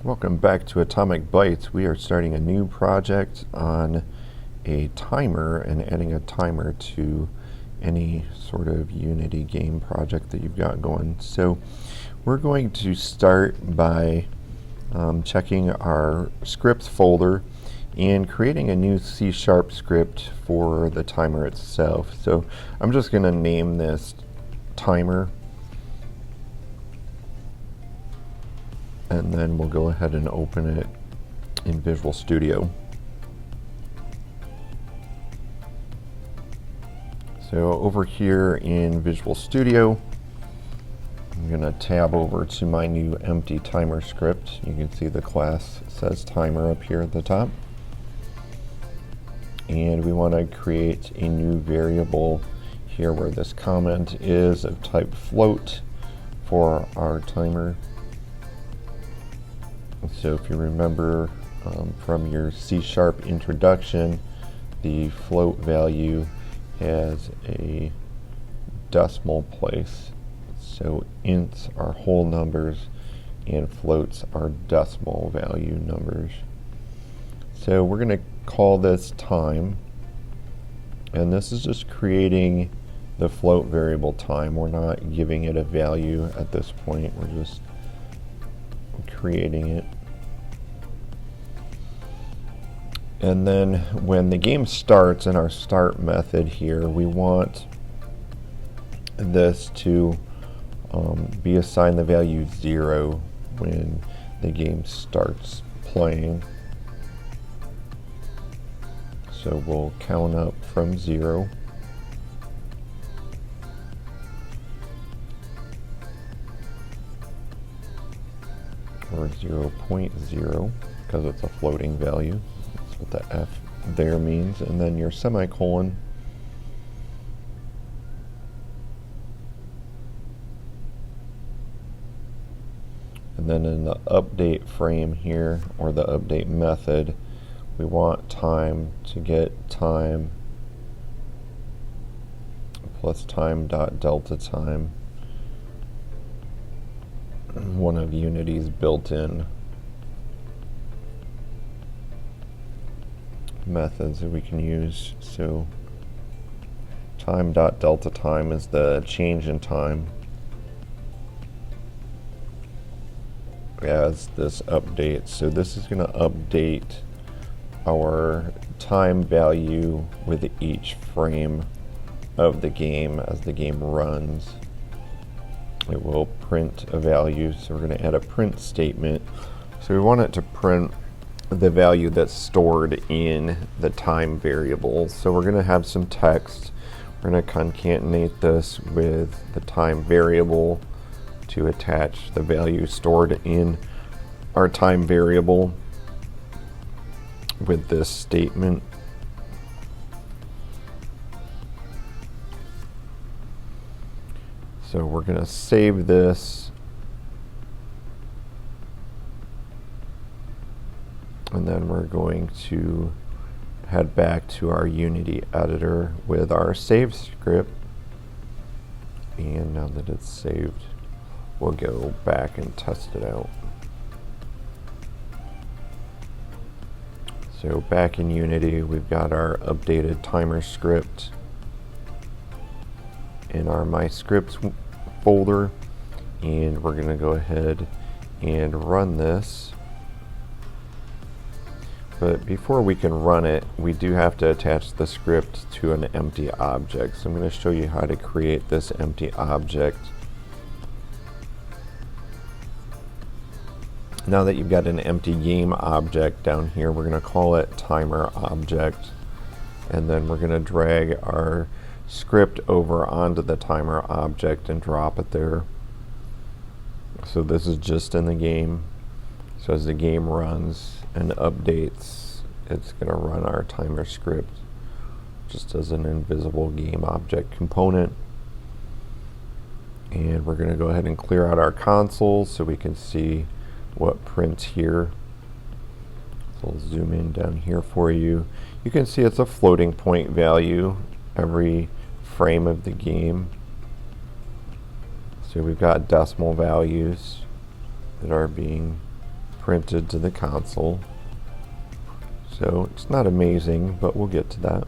Welcome back to Atomic Bytes. We are starting a new project on a timer and adding a timer to any sort of Unity game project that you've got going. So we're going to start by checking our scripts folder and creating a new C# script for the timer itself. So I'm just going to name this timer, and then we'll go ahead and open it in Visual Studio. So over here in Visual Studio, I'm going to tab over to my new empty timer script. You can see the class says timer up here at the top. And we want to create a new variable here where this comment is of type float for our timer. So if you remember from your C# introduction, the float value has a decimal place. So ints are whole numbers and floats are decimal value numbers. So we're going to call this time, and this is just creating the float variable time. We're not giving it a value at this point, we're just creating it. And then when the game starts in our start method here, we want this to be assigned the value 0 when the game starts playing. So we'll count up from 0. Or 0.0 because it's a floating value. That's what the F there means. And then your semicolon. And then in the update frame here, or the update method, we want time to get time plus time.delta time. One of Unity's built-in methods that we can use. So time.delta time is the change in time as this updates. So this is going to update our time value with each frame of the game as the game runs. It will print a value, so we're going to add a print statement. So we want it to print the value that's stored in the time variable. So we're going to have some text. We're going to concatenate this with the time variable to attach the value stored in our time variable with this statement. So we're going to save this, and then we're going to head back to our Unity editor with our save script. And now that it's saved, we'll go back and test it out. So back in Unity, we've got our updated timer script in our My Scripts folder, and we're going to go ahead and run this. But before we can run it, we do have to attach the script to an empty object. So I'm going to show you how to create this empty object. Now that you've got an empty game object down here, we're going to call it timer object, and then we're going to drag our script over onto the timer object and drop it there. So this is just in the game. So as the game runs and updates, it's going to run our timer script just as an invisible game object component. And we're going to go ahead and clear out our console so we can see what prints here. So I'll zoom in down here for you. You can see it's a floating point value every frame of the game. So we've got decimal values that are being printed to the console. So it's not amazing, but we'll get to that.